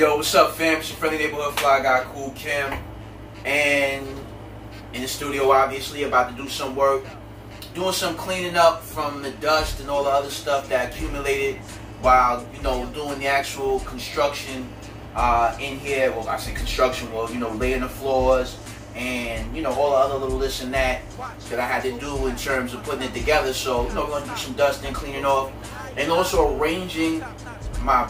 Yo, what's up, fam? It's your friendly neighborhood fly guy, Cool Kim, and in the studio, obviously, about to do some work, doing some cleaning up from the dust and all the other stuff that accumulated while, you know, doing the actual construction in here. Well, I say construction, well, you know, laying the floors and, you know, all the other little this and that I had to do in terms of putting it together. So, you know, we're going to do some dusting, cleaning off, and also arranging my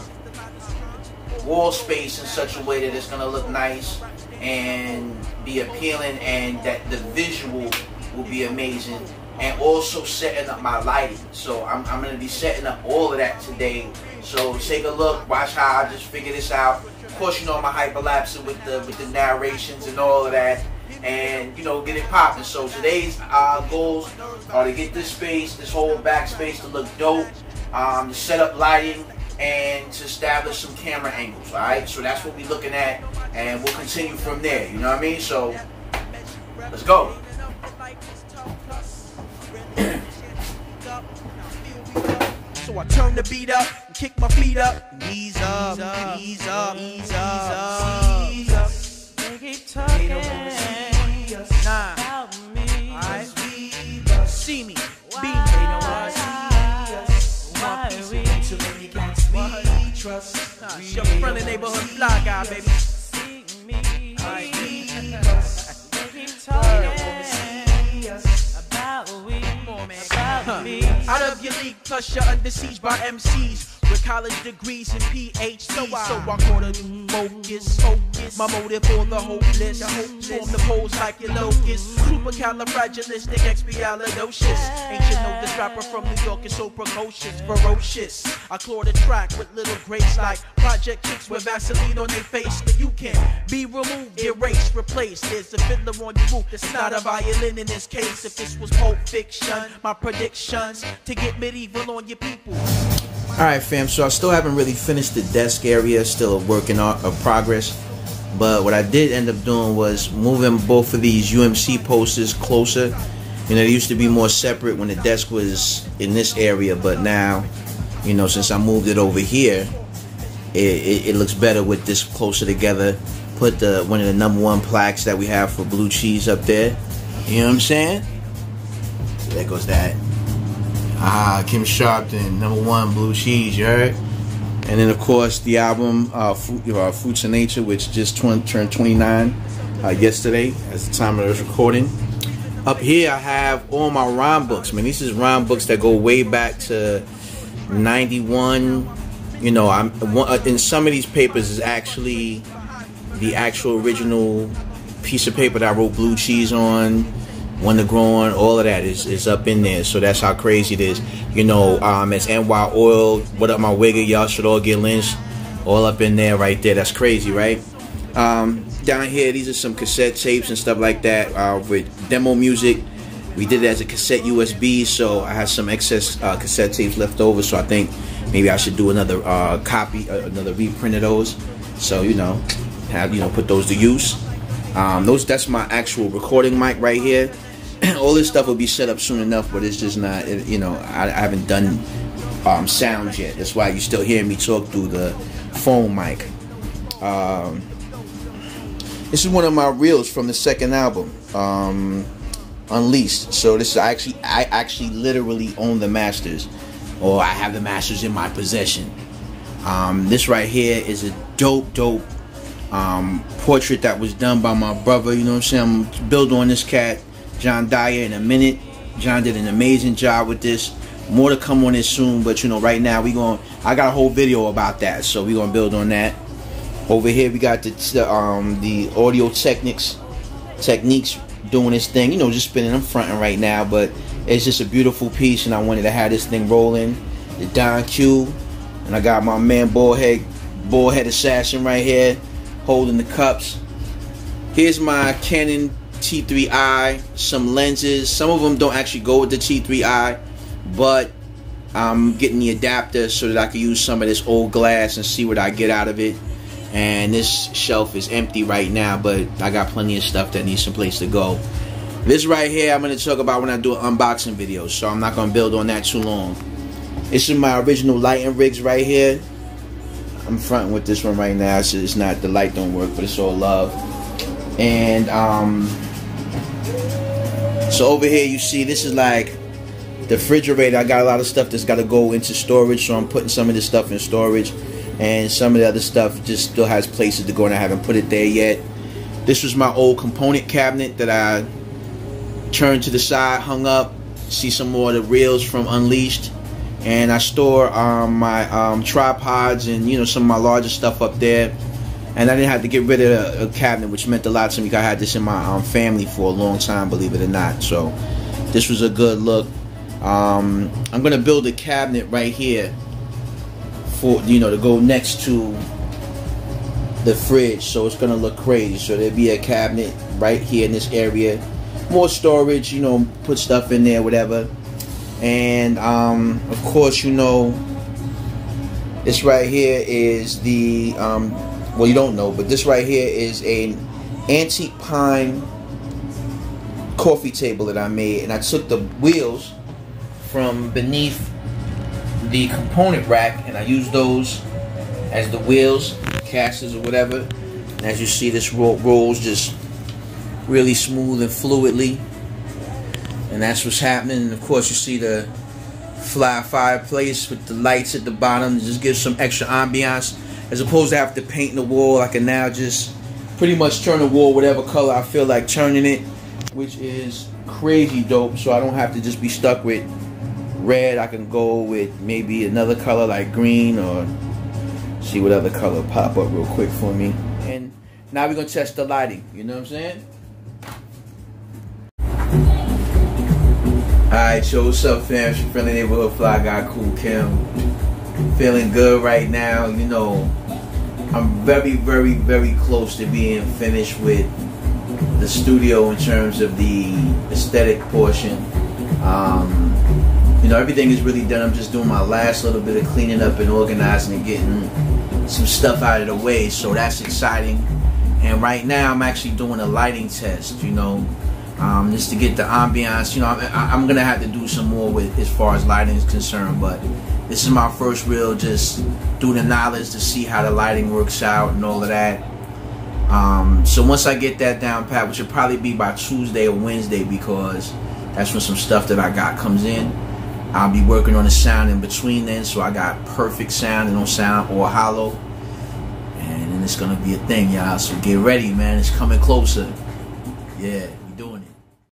wall space in such a way that it's going to look nice and be appealing, and that the visual will be amazing, and also setting up my lighting. So I'm going to be setting up all of that today. So take a look, watch how I just figure this out. Of course, you know, my hyperlapsing with the narrations and all of that, and, you know, get it popping. So today's goals are to get this space, this whole back space, to look dope, to set up lighting, and to establish some camera angles. Alright, so that's what we're looking at, and we'll continue from there, you know what I mean? So let's go. So I turn the beat up and kick my feet up. Knees up, knees up, knees up, knees up. They don't wanna see us. Nah, alright. See me, be me. They don't wanna see us. Why we too many guys we trust. It's your friendly neighborhood fly guy, baby. Alright. Out of your league, plus you're under siege by MCs with college degrees and PhDs. So I gonna do focus. My motive for the hopeless. Storm the poles like your locust. Supercalifragilisticexpialidocious. Ain't you know this rapper from New York is so precocious, ferocious. I claw the track with little grace like project chicks with Vaseline on their face. But you can be removed, erased, replaced. There's a fiddler on your roof. That's not a violin in this case. If this was Pulp Fiction, my predictions to get medieval on your people. Alright, fam, so I still haven't really finished the desk area, still a work in progress. But what I did end up doing was moving both of these UMC posters closer. You know, they used to be more separate when the desk was in this area, but now, you know, since I moved it over here, it looks better with this closer together. Put one of the #1 plaques that we have for Blue Cheese up there. You know what I'm saying? There goes that. Kim Sharpton, #1 Blue Cheese, you heard? And then, of course, the album Fruits of Nature, which just turned 29 yesterday as the time of this recording. Up here, I have all my rhyme books. Man, these is rhyme books that go way back to 91. You know, in some of these papers is actually the actual original piece of paper that I wrote Blue Cheese on, When to Grow On, all of that is up in there. So that's how crazy it is. You know, it's NY Oil, What Up My Wigger, Y'all Should All Get Lynched, all up in there right there. That's crazy, right? Down here, these are some cassette tapes and stuff like that with demo music. We did it as a cassette USB, so I have some excess cassette tapes left over, so I think maybe I should do another copy, another reprint of those. So, you know, put those to use. That's my actual recording mic right here. All this stuff will be set up soon enough, but it's just not, you know, I haven't done sounds yet. That's why you still hear me talk through the phone mic. This is one of my reels from the second album, Unleashed. So this is I actually literally own the masters, or I have the masters in my possession. This right here is a dope portrait that was done by my brother. You know what I'm saying? I'm build on this cat, John Dyer, in a minute. John did an amazing job with this. More to come on this soon, but you know, right now I got a whole video about that, so we're gonna build on that. Over here we got the audio techniques doing this thing. You know, just spinning. I'm fronting right now, but it's just a beautiful piece, and I wanted to have this thing rolling. The Don Q, and I got my man Bullhead Assassin right here, holding the cups. Here's my Canon T3i, some lenses. Some of them don't actually go with the T3i, but I'm getting the adapter so that I can use some of this old glass and see what I get out of it. And this shelf is empty right now, but I got plenty of stuff that needs some place to go. This right here I'm going to talk about when I do an unboxing video, so I'm not going to build on that too long. This is my original lighting rigs right here. I'm fronting with this one right now, so it's not, the light don't work, but it's all love. And so over here you see this is like the refrigerator. I got a lot of stuff that's got to go into storage, so I'm putting some of this stuff in storage, and some of the other stuff just still has places to go, and I haven't put it there yet. This was my old component cabinet that I turned to the side, hung up. See some more of the reels from Unleashed, and I store my tripods and, you know, some of my larger stuff up there. And I didn't have to get rid of a cabinet, which meant a lot to me. I had this in my family for a long time, believe it or not. So this was a good look. I'm gonna build a cabinet right here for, you know, to go next to the fridge, so it's gonna look crazy. So there'll be a cabinet right here in this area, more storage, you know, put stuff in there, whatever. And of course, you know, this right here is the well, you don't know, but this right here is an antique pine coffee table that I made, and I took the wheels from beneath the component rack and I used those as the wheels, casters or whatever. And as you see, this rolls just really smooth and fluidly, and that's what's happening. And of course, you see the fly fireplace with the lights at the bottom to just give some extra ambiance. As opposed to have to paint the wall, I can now just pretty much turn the wall whatever color I feel like turning it, which is crazy dope. So I don't have to just be stuck with red. I can go with maybe another color like green, or see what other color pop up real quick for me. And now we're gonna test the lighting, you know what I'm saying? Alright, so what's up, fam? It's your friendly neighborhood fly guy, Cool Kim. Feeling good right now. You know, I'm very, very, very close to being finished with the studio in terms of the aesthetic portion. You know, everything is really done. I'm just doing my last little bit of cleaning up and organizing and getting some stuff out of the way, so that's exciting. And right now I'm actually doing a lighting test, you know, just to get the ambiance. You know, I'm gonna have to do some more with as far as lighting is concerned, but this is my first real just do the knowledge to see how the lighting works out and all of that. So once I get that down pat, which will probably be by Tuesday or Wednesday, because that's when some stuff that I got comes in, I'll be working on the sound in between then, so I got perfect sound and no sound or hollow. And then it's gonna be a thing, y'all. So get ready, man. It's coming closer. Yeah.